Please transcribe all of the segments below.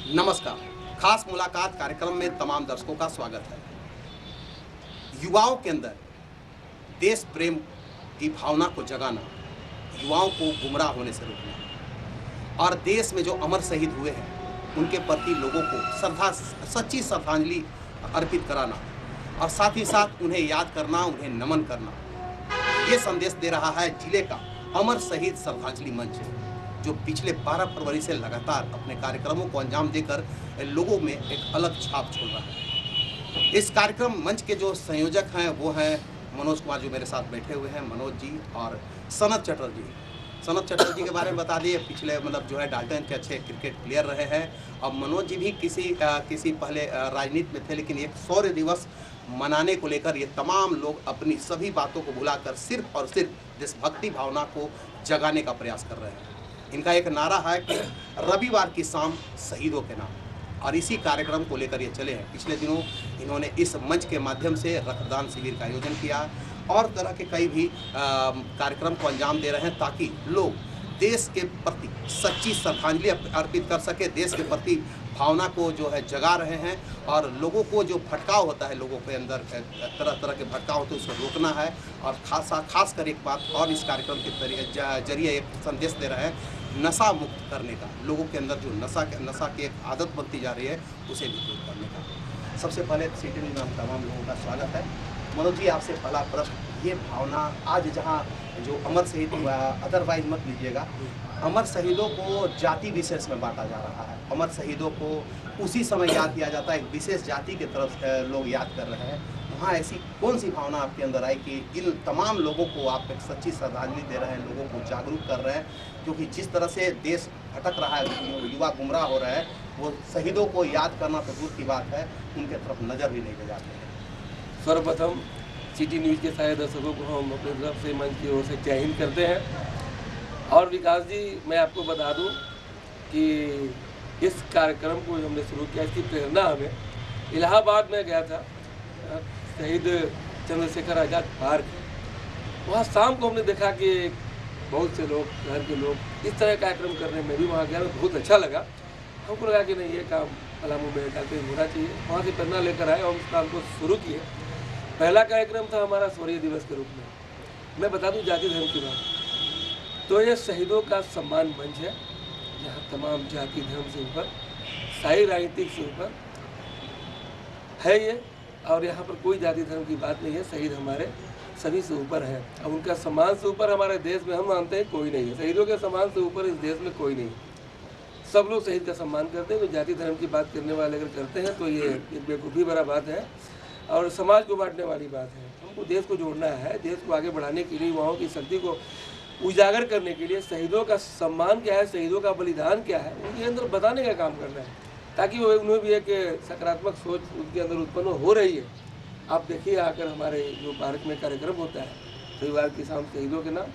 नमस्कार। खास मुलाकात कार्यक्रम में तमाम दर्शकों का स्वागत है। युवाओं के अंदर देश प्रेम की भावना को जगाना, युवाओं को गुमराह होने से रोकना और देश में जो अमर शहीद हुए हैं उनके प्रति लोगों को सच्ची श्रद्धांजलि अर्पित कराना और साथ ही साथ उन्हें याद करना, उन्हें नमन करना, ये संदेश दे रहा है जिले का अमर शहीद श्रद्धांजलि मंच, जो पिछले 12 फरवरी से लगातार अपने कार्यक्रमों को अंजाम देकर लोगों में एक अलग छाप छोड़ रहा है। इस कार्यक्रम मंच के जो संयोजक हैं वो हैं मनोज कुमार, जो मेरे साथ बैठे हुए हैं, मनोज जी और सनत चटर्जी। सनत चटर्जी के बारे में बता दिए, पिछले जो है डाल्टन के अच्छे क्रिकेट प्लेयर रहे हैं। अब मनोज जी भी किसी पहले राजनीति में थे, लेकिन एक शौर्य दिवस मनाने को लेकर ये तमाम लोग अपनी सभी बातों को भुलाकर सिर्फ और सिर्फ देशभक्ति भावना को जगाने का प्रयास कर रहे हैं। इनका एक नारा है कि रविवार की शाम शहीदों के नाम, और इसी कार्यक्रम को लेकर ये चले हैं। पिछले दिनों इन्होंने इस मंच के माध्यम से रक्तदान शिविर का आयोजन किया और तरह के कई भी कार्यक्रम को अंजाम दे रहे हैं, ताकि लोग देश के प्रति सच्ची श्रद्धांजलि अर्पित कर सके, देश के प्रति भावना को जो है जगा रहे हैं और लोगों को जो भटकाव होता है, लोगों के अंदर तरह तरह के भटकाव होते हैं, उसको रोकना है। और खासकर एक बात और इस कार्यक्रम के जरिए एक संदेश दे रहे हैं, नशा मुक्त करने का, लोगों के अंदर जो नशा की एक आदत बनती जा रही है उसे भी दूर करने का। सबसे पहले सिटी न्यूज़ में तमाम लोगों का स्वागत है। मनोज जी, आपसे पहला प्रश्न, ये भावना आज जहाँ जो अमर शहीद हुआ, अदरवाइज मत लीजिएगा, अमर शहीदों को जाति विशेष में बांटा जा रहा है। अमर शहीदों को उसी समय याद किया जाता है, एक विशेष जाति की तरफ लोग याद कर रहे हैं। वहाँ ऐसी कौन सी भावना आपके अंदर आई कि इन तमाम लोगों को आप एक सच्ची श्रद्धांजलि दे रहे हैं, लोगों को जागरूक कर रहे हैं, क्योंकि जिस तरह से देश भटक रहा है, युवा गुमराह हो रहा है, वो शहीदों को याद करना तो दूर की बात है, उनके तरफ नज़र भी नहीं ले जाते हैं। सर्वप्रथम सिटी न्यूज़ के सारे दर्शकों को हम अपनी तरफ से मंच की ओर से जय हिंद करते हैं। और विकास जी, मैं आपको बता दूं कि इस कार्यक्रम को हमने शुरू किया, इसकी प्रेरणा हमें इलाहाबाद में गया था, शहीद चंद्रशेखर आज़ाद पार्क। वहाँ शाम को हमने देखा कि बहुत से लोग, शहर के लोग इस तरह कार्यक्रम कर रहे हैं। मैं भी वहाँ गया, बहुत अच्छा लगा। हमको लगा कि नहीं, ये काम पलामू में जाके होना चाहिए। वहाँ से प्रेरणा लेकर आए और उस काम को शुरू किए। पहला कार्यक्रम था हमारा शौर्य दिवस के रूप में। मैं बता दूं जाति धर्म की बात, तो ये शहीदों का सम्मान मंच है, जहाँ तमाम जाति धर्म से ऊपर, सारी राजनीतिक से ऊपर है ये, और यहाँ पर कोई जाति धर्म की बात नहीं है। शहीद हमारे सभी से ऊपर है। अब उनका सम्मान से ऊपर हमारे देश में हम मानते हैं कोई नहीं है। शहीदों के सम्मान से ऊपर इस देश में कोई नहीं है। सब लोग शहीद का सम्मान करते हैं। तो जाति धर्म की बात करने वाले अगर करते हैं तो ये एक बेवकूफ़ी भरा बात है और समाज को बांटने वाली बात है। हमको देश को जोड़ना है, देश को आगे बढ़ाने के लिए, युवाओं की शक्ति को उजागर करने के लिए शहीदों का सम्मान क्या है, शहीदों का बलिदान क्या है, उनके अंदर बताने का काम करना है, ताकि उन्हें भी एक सकारात्मक सोच उनके अंदर उत्पन्न हो रही है। आप देखिए, आकर हमारे जो पार्क में कार्यक्रम होता है रविवार की शाम शहीदों के नाम,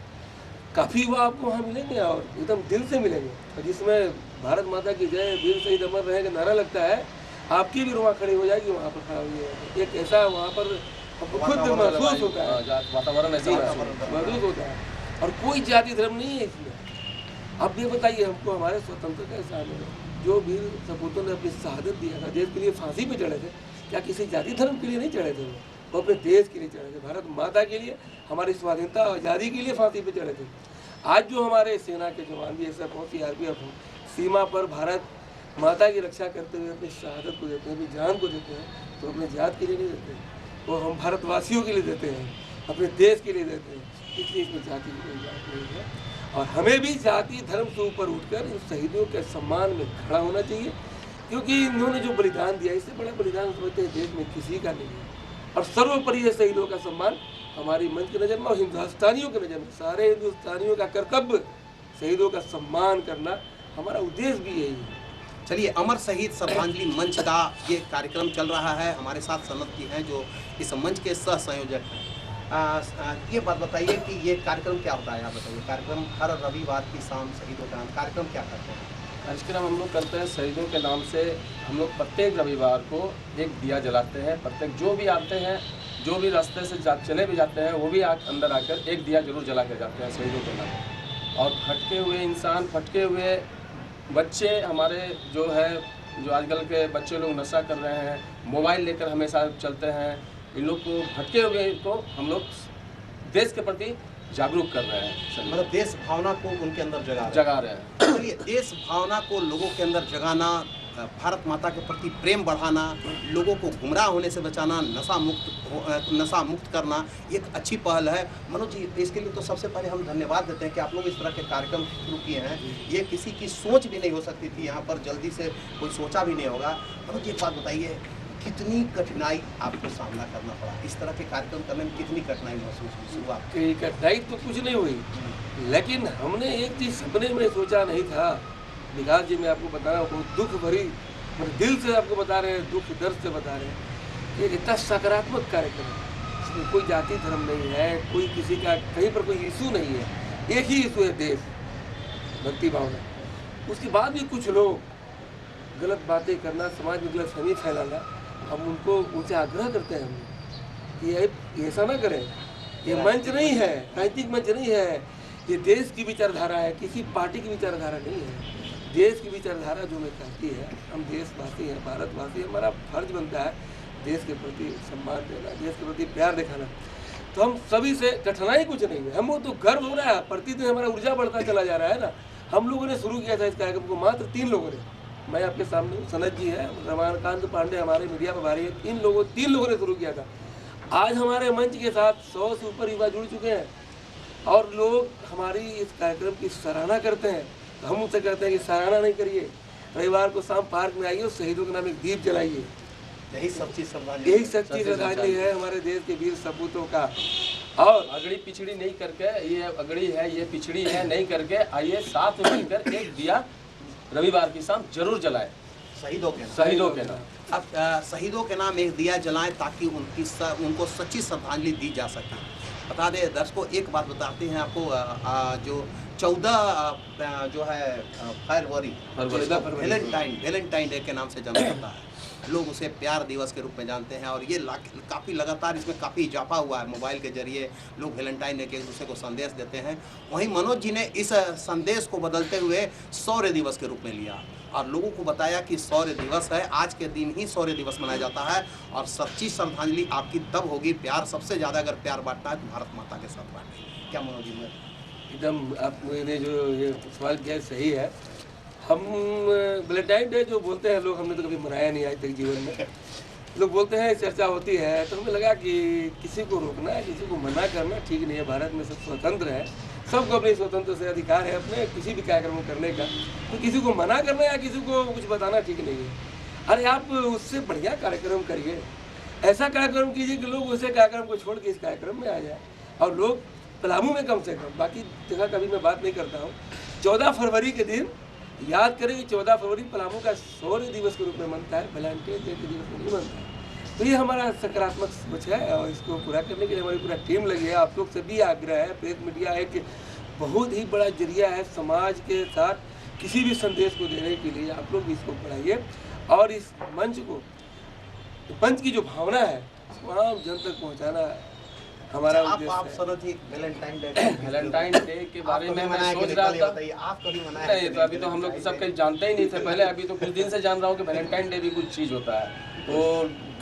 काफ़ी युवा आपको वहाँ मिलेंगे और एकदम दिल से मिलेंगे, और जिसमें भारत माता की जय, वीर शहीद अमर रहे का नारा लगता है। आपकी भी रुआ खड़ी हो जाएगी वहाँ पर खड़ा हुई है। एक ऐसा वहाँ पर खुद महसूस होता है, वातावरण ऐसा महसूस होता है। और कोई जाति धर्म नहीं है इसमें। अब ये बताइए, हमको हमारे स्वतंत्रता के सामने जो वीर सपूतों ने अपनी शहादत दिया था, देश के लिए फांसी पे चढ़े थे, क्या किसी जाति धर्म के लिए नहीं चढ़े थे? वो अपने देश के लिए चढ़े थे, भारत माता के लिए, हमारी स्वाधीनता आज़ादी के लिए फांसी पे चढ़े थे। आज जो हमारे सेना के जवान भी ऐसा बहुत CRPF सीमा पर भारत माता की रक्षा करते हुए अपनी शहादत को देते हैं, अपनी जान को देते हैं, तो अपने जात के लिए नहीं देते, वो हम भारतवासियों के लिए देते हैं, अपने देश के लिए देते हैं। इसलिए इसमें जाति की कोई बात नहीं है। और हमें भी जाति धर्म से ऊपर उठकर इन शहीदों के सम्मान में खड़ा होना चाहिए, क्योंकि इन्होंने जो बलिदान दिया, इससे बड़ा बलिदान समझते हैं देश में किसी का नहीं है। और सर्वोपरि है शहीदों का सम्मान हमारी मंच की नज़र में और हिंदुस्तानियों की नज़र में, सारे हिंदुस्तानियों का कर्तव्य शहीदों का सम्मान करना, हमारा उद्देश्य भी यही है। चलिए, अमर शहीद श्रद्धांजलि मंच का ये कार्यक्रम चल रहा है। हमारे साथ सनत जी हैं जो इस मंच के सह संयोजक हैं। ये बात बताइए कि ये कार्यक्रम क्या होता है, आप बताइए। कार्यक्रम हर रविवार की शाम शहीदों का नाम, कार्यक्रम क्या करते हैं? कार्यक्रम हम लोग करते हैं शहीदों के नाम से। हम लोग प्रत्येक रविवार को एक दिया जलाते हैं। प्रत्येक जो भी आते हैं, जो भी रास्ते से चले भी जाते हैं, वो भी अंदर आकर एक दिया जरूर जला के जाते हैं शहीदों के नाम। और भटके हुए इंसान, भटके हुए बच्चे हमारे जो है जो आजकल के बच्चे लोग नशा कर रहे हैं, मोबाइल लेकर हमेशा चलते हैं, इन लोग को भटके हुए को हम लोग देश के प्रति जागरूक कर रहे हैं, मतलब देश भावना को उनके अंदर जगा रहे हैं। चलिए, देश भावना को लोगों के अंदर जगाना, भारत माता के प्रति प्रेम बढ़ाना, लोगों को गुमराह होने से बचाना, नशा मुक्त करना एक अच्छी पहल है। मनोज जी, इसके लिए तो सबसे पहले हम धन्यवाद देते हैं कि आप लोग इस तरह के कार्यक्रम शुरू किए हैं। ये किसी की सोच भी नहीं हो सकती थी, यहाँ पर जल्दी से कोई सोचा भी नहीं होगा। मनोज जी, एक बात बताइए, कितनी कठिनाई आपको सामना करना पड़ा इस तरह के कार्यक्रम करने में? कितनी कठिनाई महसूस हुई शुरुआत? कठिनाई तो कुछ नहीं हुई, लेकिन हमने एक चीज़ सपने में सोचा नहीं था। विकास जी, मैं आपको बता रहा हूँ, दुख भरी, दिल से आपको बता रहे हैं, दुख दर्द से बता रहे हैं कि इतना सकारात्मक कार्यक्रम है, इसमें कोई जाति धर्म नहीं है, कोई किसी का कहीं पर कोई इशू नहीं है, एक ही इशू है, देश, भक्ति भावना। उसके बाद भी कुछ लोग गलत बातें करना, समाज में गलतफहमी फैलाना, हम उनसे आग्रह करते हैं हम कि ऐसा ना करें। ये मंच नहीं है, राजनीतिक मंच नहीं है, ये देश की विचारधारा है, किसी पार्टी की विचारधारा नहीं है। देश की विचारधारा जो मैं कहती है, हम देशवासी हैं, भारतवासी, हमारा फर्ज बनता है देश के प्रति सम्मान देना, देश के प्रति प्यार दिखाना। तो हम सभी से कठिनाई कुछ नहीं है, हमको तो गर्व हो रहा है, प्रतिदिन हमारा ऊर्जा बढ़ता चला जा रहा है ना। हम लोगों ने शुरू किया था इस कार्यक्रम को, मात्र 3 लोगों ने, मैं आपके सामने हूँ, सनत जी है, रमाकांत पांडे हमारे मीडिया प्रभारी है, 3 लोगों ने शुरू किया था। आज हमारे मंच के साथ 100 से ऊपर युवा जुड़ चुके हैं और लोग हमारी इस कार्यक्रम की सराहना करते हैं। तो हम उनसे कहते हैं कि सराहना नहीं करिए, रविवार को शाम पार्क में आइए और शहीदों के नाम एक दीप जलाइए। यही सच्ची श्रद्धांजलि, यही सच्ची श्रद्धांजलि है हमारे देश के वीर सपूतों का। और अगड़ी पिछड़ी नहीं करके, ये अगड़ी है, ये पिछड़ी है नहीं करके, आइए साथ में मिलकर एक दिया रविवार की शाम जरूर जलाएं, शहीदों के नाम। अब शहीदों के नाम एक दिया जलाएं ताकि उनको सच्ची श्रद्धांजलि दी जा सके। बता दें दर्शकों, एक बात बताते हैं आपको, जो 14 जो है फरवरी, वैलेंटाइन डे के नाम से जाना जाता है, लोग उसे प्यार दिवस के रूप में जानते हैं। और ये काफ़ी लगातार इसमें काफ़ी इजाफा हुआ है, मोबाइल के जरिए लोग वैलेंटाइन डे के एक दूसरे को संदेश देते हैं। वहीं मनोज जी ने इस संदेश को बदलते हुए शौर्य दिवस के रूप में लिया और लोगों को बताया कि शौर्य दिवस है, आज के दिन ही शौर्य दिवस मनाया जाता है और सच्ची श्रद्धांजलि आपकी तब होगी, प्यार सबसे ज़्यादा अगर प्यार बांटना है तो भारत माता के साथ बांटें। क्या मनोज जी? एकदम आपने जो ये सवाल किया सही है। हम वैलेंटाइन डे जो बोलते हैं लोग, हमने तो कभी मनाया नहीं आज तक जीवन में। लोग बोलते हैं, चर्चा होती है, तो हमें लगा कि किसी को रोकना है, किसी को मना करना ठीक नहीं है। भारत में सब स्वतंत्र है, सबको अपनी स्वतंत्र से अधिकार है अपने किसी भी कार्यक्रम करने का, तो किसी को मना करना या किसी को कुछ बताना ठीक नहीं है। अरे आप उससे बढ़िया कार्यक्रम करिए, ऐसा कार्यक्रम कीजिए कि लोग उसे कार्यक्रम को छोड़ के इस कार्यक्रम में आ जाए और लोग पलामू में कम से कम, बाकी जगह कभी मैं बात नहीं करता हूँ। 14 फरवरी के दिन याद करें कि 14 फरवरी पलामू का शौर्य दिवस के रूप में मनता है, वैलेंटाइन डे के दिवस में नहीं मनता है। तो ये हमारा सकारात्मक सोच है और इसको पूरा करने के लिए हमारी पूरा टीम लगी है। आप लोग से भी आग्रह है, प्रेस मीडिया एक बहुत ही बड़ा जरिया है समाज के साथ किसी भी संदेश को देने के लिए। आप लोग भी इसको बढ़ाइए और इस मंच की जो भावना है उसको आम जन तक पहुँचाना हमारा उद्देश्य है। वैलेंटाइन डे के बारे में मैं सोच रहा था, आप कभी मनाया? नहीं, तो अभी तो हम लोग सब कहीं जानते ही नहीं थे पहले, अभी तो कुछ दिन से जान रहा हूँ कि वैलेंटाइन डे भी कुछ चीज़ होता है। तो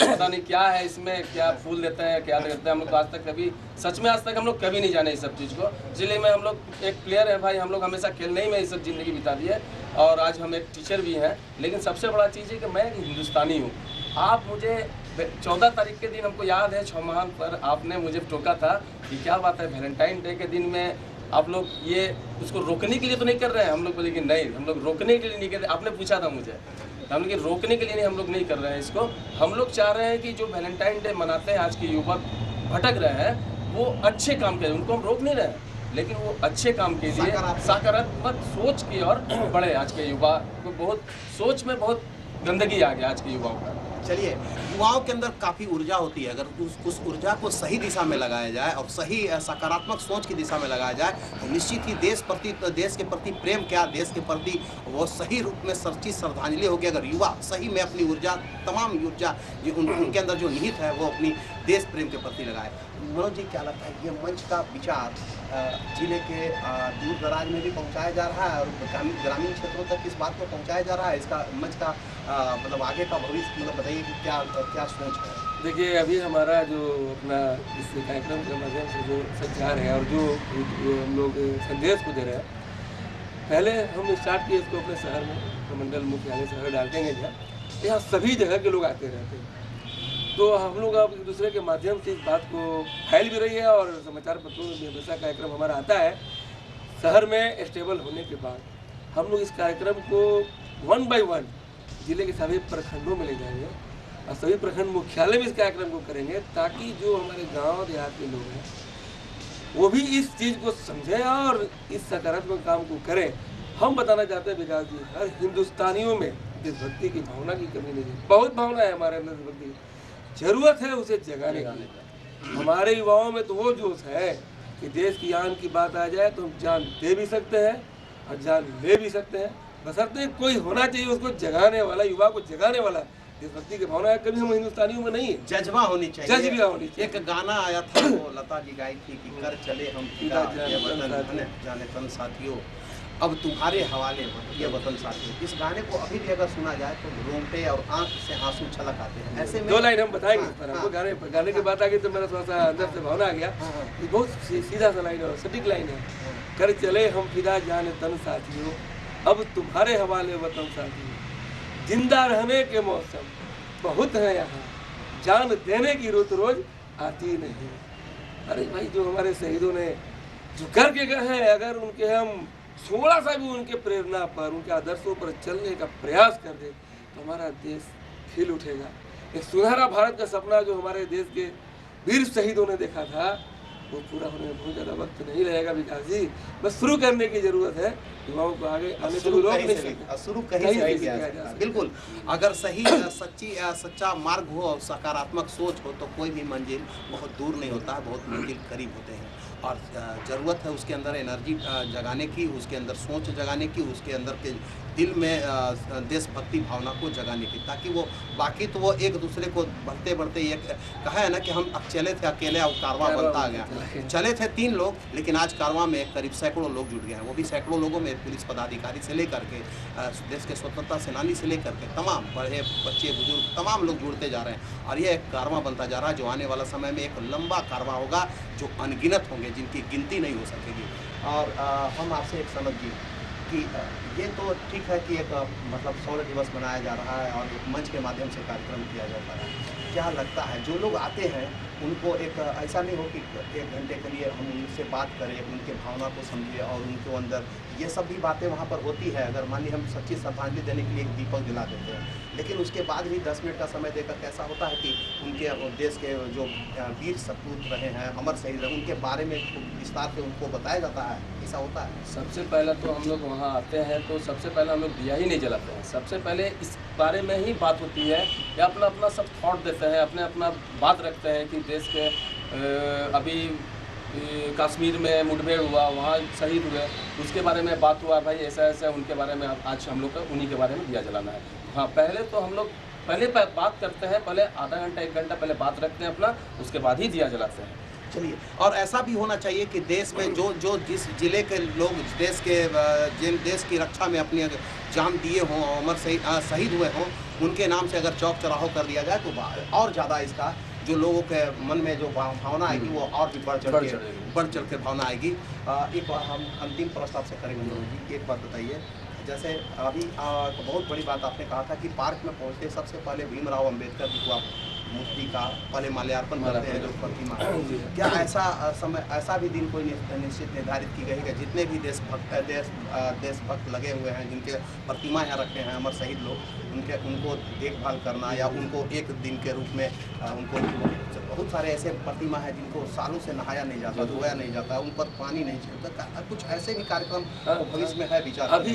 पता नहीं क्या है इसमें, क्या फूल देते हैं, क्या देते हैं, हम लोग तो आज तक कभी, सच में आज तक हम लोग कभी नहीं जाने इस सब चीज़ को। इसलिए मैं, हम लोग एक प्लेयर है भाई, हम लोग हमेशा खेलने ही में इस सब ज़िंदगी बिता दी है और आज हम एक टीचर भी हैं। लेकिन सबसे बड़ा चीज़ है कि मैं एक हिंदुस्तानी हूँ। आप मुझे 14 तारीख के दिन, हमको याद है 6 माह पर आपने मुझे टोका था कि क्या बात है वैलेंटाइन डे के दिन में आप लोग ये उसको रोकने के लिए तो नहीं कर रहे हैं। हम लोग बोले कि नहीं, हम लोग रोकने के लिए नहीं कर रहे। आपने पूछा था मुझे, हम लोग रोकने के लिए नहीं, हम लोग नहीं कर रहे हैं इसको। हम लोग चाह रहे हैं कि जो वैलेंटाइन डे मनाते हैं आज के युवक भटक रहे हैं, वो अच्छे काम के लिए, उनको हम रोक नहीं रहे हैं, लेकिन वो अच्छे काम के लिए सकारात्मक सोच की ओर बढ़े। आज के युवा को बहुत सोच में बहुत गंदगी आ गया आज के युवाओं का। चलिए, युवाओं के अंदर काफ़ी ऊर्जा होती है। अगर उस ऊर्जा को सही दिशा में लगाया जाए और सही सकारात्मक सोच की दिशा में लगाया जाए तो निश्चित ही देश के प्रति प्रेम क्या, देश के प्रति वो सही रूप में सच्ची श्रद्धांजलि होगी अगर युवा सही में अपनी ऊर्जा, तमाम ऊर्जा उनके अंदर जो निहित है वो अपनी देश प्रेम के प्रति लगाए। मनोज जी, क्या लगता है ये मंच का विचार जिले के दूर दराज में भी पहुंचाया जा रहा है और ग्रामीण क्षेत्रों तक इस बात को पहुंचाया जा रहा है? इसका मंच का मतलब आगे का भविष्य मतलब बताइए कि क्या सोच है? देखिए, अभी हमारा जो अपना इस कार्यक्रम के माध्यम से जो संचार है और जो हम लोग संदेश को दे रहे हैं, पहले हम स्टार्ट किए इसको अपने शहर में, प्रमंडल मुख्यालय शहर डालटेंगे जहाँ, यहाँ सभी जगह के लोग आते रहते हैं। तो हम लोग अब एक दूसरे के माध्यम से इस बात को फैल भी रही है और समाचार पत्रों में भी हमेशा कार्यक्रम हमारा आता है। शहर में स्टेबल होने के बाद हम लोग इस कार्यक्रम को 1 by 1 जिले के सभी प्रखंडों में ले जाएंगे और सभी प्रखंड मुख्यालय में इस कार्यक्रम को करेंगे ताकि जो हमारे गांव देहात के लोग हैं वो भी इस चीज़ को समझें और इस सकारात्मक काम को करें। हम बताना चाहते हैं विकास जी, हर हिंदुस्तानियों में देशभक्ति की भावना की कमी नहीं है। बहुत भावना है हमारे अंदर देशभक्ति की, जरूरत है उसे जगाने की। हमारे युवाओं में तो वो जोश है कि देश की आन की बात आ जाए तो हम जान दे भी सकते हैं और जान ले भी सकते हैं, बशर्ते कोई होना चाहिए उसको जगाने वाला, युवा को जगाने वाला। देशभक्ति की भावना कभी हम हिंदुस्तानियों में नहीं है, जज्बा होनी चाहिए। जज्बा होनी चाहिए। एक गाना आया था वो लता जी गाई थी कि कर चले हम फिदा ये वतन जाने तन साथियों, अब तुम्हारे हवाले ये वतन साथियों। इस गाने को अभी भी अगर सुना जाए तो रोंगटे और आंख से आंसू छलक आते हैं। ऐसे में 2 लाइन हम बताएंगे इस पर आपको। गाने की बात आ गई तो मेरा थोड़ा सा अंदर से भावना आ गया। ये बहुत सीधा सा लाइन है, सटीक लाइन है। कर चले हम फिदा जाने तन साथियों, अब तुम्हारे हवाले वतन साथियों, जिंदा रहने के मौसम बहुत है यहाँ, जान देने की रुत रोज आती नहीं। अरे भाई, जो हमारे शहीदों ने जो करके गए हैं, अगर उनके हम थोड़ा सा भी उनके प्रेरणा पर, उनके आदर्शों पर चलने का प्रयास कर दे तो हमारा देश खिल उठेगा। एक सुनहरा भारत का सपना जो हमारे देश के वीर शहीदों ने देखा था वो पूरा होने में बहुत ज़्यादा वक्त नहीं लगेगा विकास जी। बस शुरू करने की जरूरत है, युवाओं को आगे आने से रोक नहीं सकते। शुरू कहीं से किया जा सकता है। बिल्कुल, अगर सही सच्चा मार्ग हो और सकारात्मक सोच हो तो कोई भी मंजिल बहुत दूर नहीं होता है, बहुत मंजिल करीब होते हैं। और ज़रूरत है उसके अंदर एनर्जी जगाने की, उसके अंदर सोच जगाने की, उसके अंदर के दिल में देशभक्ति भावना को जगाने की, ताकि वो बाकी तो वो एक दूसरे को बढ़ते बढ़ते ये कहा है ना कि हम चले थे अकेले और कारवां बनता गया। चले थे 3 लोग लेकिन आज कारवां में करीब सैकड़ों लोग जुड़ गए हैं। वो भी सैकड़ों लोगों में पुलिस पदाधिकारी से लेकर के देश के स्वतंत्रता सेनानी से लेकर के तमाम बड़े बच्चे बुजुर्ग तमाम लोग जुड़ते जा रहे हैं और ये एक कारवां बनता जा रहा है जो आने वाला समय में एक लंबा कारवां होगा जो अनगिनत होंगे, जिनकी गिनती नहीं हो सकेगी। और हम आपसे एक समझ जी कि ये तो ठीक है कि एक मतलब शौर्य दिवस मनाया जा रहा है और एक मंच के माध्यम से कार्यक्रम किया जाता है। क्या लगता है जो लोग आते हैं उनको एक ऐसा नहीं हो कि 1 घंटे के लिए हम उनसे बात करें, उनके भावना को समझें और उनके अंदर ये सब भी बातें वहाँ पर होती है। अगर मान लीजिए हम सच्ची श्रद्धांजलि देने के लिए एक दीपक जला देते हैं लेकिन उसके बाद भी 10 मिनट का समय देकर कैसा होता है कि उनके देश के जो वीर सपूत रहे हैं, अमर शहीद रहे, उनके बारे में विस्तार से उनको बताया जाता है। ऐसा होता है। सबसे पहले तो हम लोग वहाँ आते हैं तो सबसे पहले हम लोग दिया ही नहीं जलाते हैं। सबसे पहले इस बारे में ही बात होती है या अपना अपना सब थॉट देते हैं, अपने अपना बात रखते हैं कि देश के अभी कश्मीर में मुठभेड़ हुआ, वहाँ शहीद हुए, उसके बारे में बात हुआ, भाई ऐसा ऐसा उनके बारे में आज हम लोग का उन्हीं के बारे में दिया जलाना है। हाँ, पहले तो हम लोग पहले बात करते हैं, पहले आधा घंटा 1 घंटा पहले बात रखते हैं अपना, उसके बाद ही दिया जलाते हैं। चलिए, और ऐसा भी होना चाहिए कि देश में जो जिस जिले के लोग देश की रक्षा में अपनी जान दिए हों, अमर शहीद हुए हों, उनके नाम से अगर चौक चौराहों कर दिया जाए तो और ज़्यादा इसका जो लोगों के मन में जो भावना आएगी वो और भी बढ़ चढ़ के भावना आएगी। एक हम अंतिम प्रश्न आपसे करेंगे मनोज जी, एक बात बताइए, जैसे अभी बहुत बड़ी बात आपने कहा था कि पार्क में पहुंचते सबसे पहले भीमराव अंबेडकर जी को आप मूर्ति का पहले माल्यार्पण करते हैं जो प्रतिमा। क्या ऐसा भी दिन कोई निश्चित निर्धारित की गई है जितने भी देशभक्त लगे हुए हैं, जिनके प्रतिमा यहाँ रखे हैं अमर शहीद लोग, उनको देखभाल करना या उनको एक दिन के रूप में उनको, बहुत सारे ऐसे प्रतिमा है जिनको सालों से नहाया नहीं जाता, धोया नहीं जाता, उन पर पानी नहीं छिड़कता, कुछ ऐसे भी कार्यक्रम भविष्य में है विचार? अभी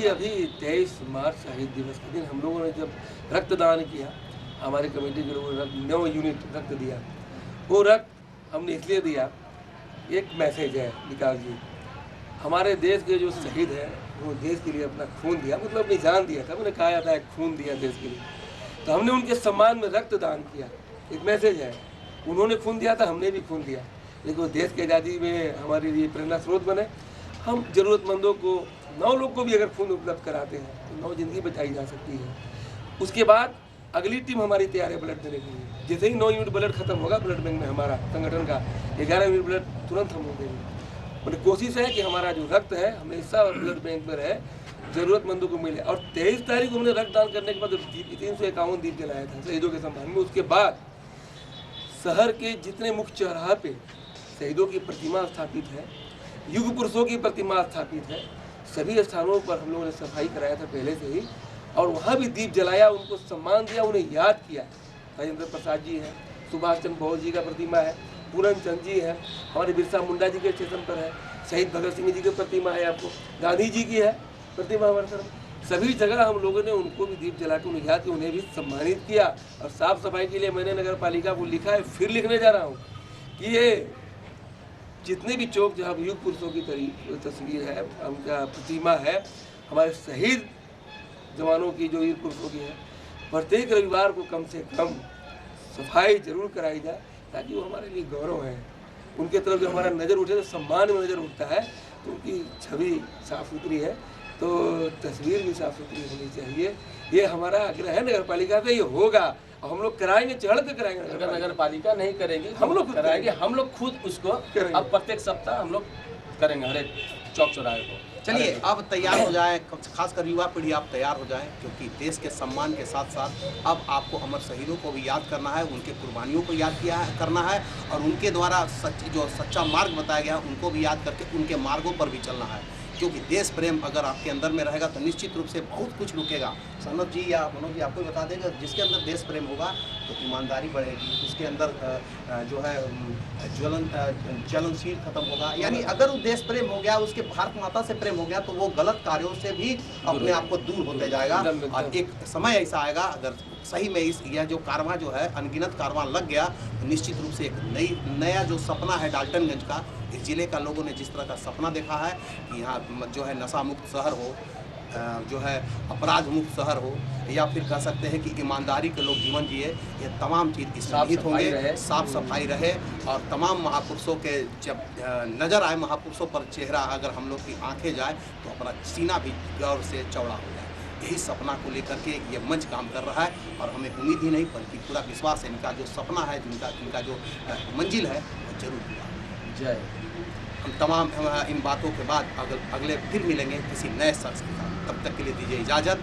23 मार्च शहीद दिवस के दिन हम लोगों ने जब रक्तदान किया हमारी कमेटी के लोगों ने 9 यूनिट रक्त दिया। वो रक्त हमने इसलिए दिया, एक मैसेज है विकास जी, हमारे देश के जो शहीद हैं वो देश के लिए अपना खून दिया, मतलब अपनी जान दिया था, उन्होंने कहा जाता है खून दिया देश के लिए, तो हमने उनके सम्मान में रक्त दान किया। एक मैसेज है, उन्होंने खून दिया था, हमने भी खून दिया, लेकिन वो देश की आज़ादी में हमारे लिए प्रेरणा स्रोत बने। हम ज़रूरतमंदों को 9 लोग को भी अगर खून उपलब्ध कराते हैं तो 9 जिंदगी बचाई जा सकती है। उसके बाद अगली टीम हमारी तैयार है ब्लड देने के लिए। जैसे ही 9 यूनिट ब्लड खत्म होगा ब्लड बैंक में हमारा संगठन का 11 यूनिट ब्लड तुरंत हम देंगे। मतलब कोशिश है कि हमारा जो रक्त है हमेशा ब्लड बैंक में रहे, ज़रूरतमंदों को मिले। और 23 तारीख को हमने रक्तदान करने के बाद 351 दीप जलाया था शहीदों के सम्मान में। उसके बाद शहर के जितने मुख्य चौराहे पे शहीदों की प्रतिमा स्थापित है, युग पुरुषों की प्रतिमा स्थापित है, सभी स्थानों पर हम लोगों ने सफाई कराया था पहले से ही, और वहाँ भी दीप जलाया, उनको सम्मान दिया, उन्हें याद किया। राजेंद्र प्रसाद जी है, सुभाष चंद्र बोस जी का प्रतिमा है, पूरनचंद जी है, हमारे बिरसा मुंडा जी के स्टेशन पर है, शहीद भगत सिंह जी की प्रतिमा है, आपको गांधी जी की है प्रतिमा हमारे तरफ। सभी जगह हम लोगों ने उनको भी दीप जला के उन्हें याद किया, उन्हें भी सम्मानित किया। और साफ सफाई के लिए मैंने नगर पालिका को लिखा है, फिर लिखने जा रहा हूँ कि ये जितने भी चौक जहाँ युग पुरुषों की तस्वीर है, उनका प्रतिमा है, हमारे शहीद जवानों की जो युग पुरुषों की है, प्रत्येक रविवार को कम से कम सफाई जरूर कराई जाए, ताकि वो हमारे लिए गौरव है। उनके तरफ जब हमारा नज़र उठे तो सम्मान में नज़र उठता है, तो उनकी छवि साफ सुथरी है तो तस्वीर भी साफ सुथरी होनी चाहिए। ये हमारा आग्रह है नगर पालिका से, ये होगा और हम लोग कराएंगे, चढ़ के कराएंगे। अगर नगर पालिका नहीं करेगी हम लोग कराएंगे, हम लोग खुद उसको अब प्रत्येक सप्ताह हम लोग करेंगे हर एक चौक चौराहे को। चलिए अब तैयार हो जाएं, खासकर युवा पीढ़ी आप तैयार हो जाएं, क्योंकि देश के सम्मान के साथ साथ अब आपको अमर शहीदों को भी याद करना है, उनके कुर्बानियों को याद करना है, और उनके द्वारा जो सच्चा मार्ग बताया गया उनको भी याद करके उनके मार्गों पर भी चलना है। क्योंकि देश प्रेम अगर आपके अंदर में रहेगा तो निश्चित रूप से बहुत कुछ रुकेगा। सनत जी या मनोज जी आपको बता देंगे, जिसके अंदर देश प्रेम होगा तो ईमानदारी बढ़ेगी, उसके अंदर जो है ज्वलनशील खत्म होगा। यानी अगर वो देश प्रेम हो गया, उसके भारत माता से प्रेम हो गया, तो वो गलत कार्यों से भी अपने आप को दूर होते जाएगा। और एक समय ऐसा आएगा, अगर सही में यह जो कारवां जो है अनगिनत कारवां लग गया, तो निश्चित रूप से एक नया जो सपना है डाल्टनगंज का, इस ज़िले का लोगों ने जिस तरह का सपना देखा है कि यहाँ जो है नशा मुक्त शहर हो, जो है अपराध मुक्त शहर हो, या फिर कह सकते हैं कि ईमानदारी के लोग जीवन जिए, ये तमाम चीज़ इसमें निहित होंगे। साफ सफाई रहे और तमाम महापुरुषों के जब नज़र आए महापुरुषों पर चेहरा, अगर हम लोग की आंखें जाए तो हमारा सीना भी गौर से चौड़ा हो जाए। यही सपना को लेकर के ये मंच काम कर रहा है, और हमें उम्मीद ही नहीं बल्कि पूरा विश्वास है, इनका जो सपना है, इनका जो मंजिल है वो जरूर हुआ। जय। हम तमाम इन बातों के बाद अगले फिर मिलेंगे किसी नए शख्स के साथ। तब तक के लिए दीजिए इजाज़त।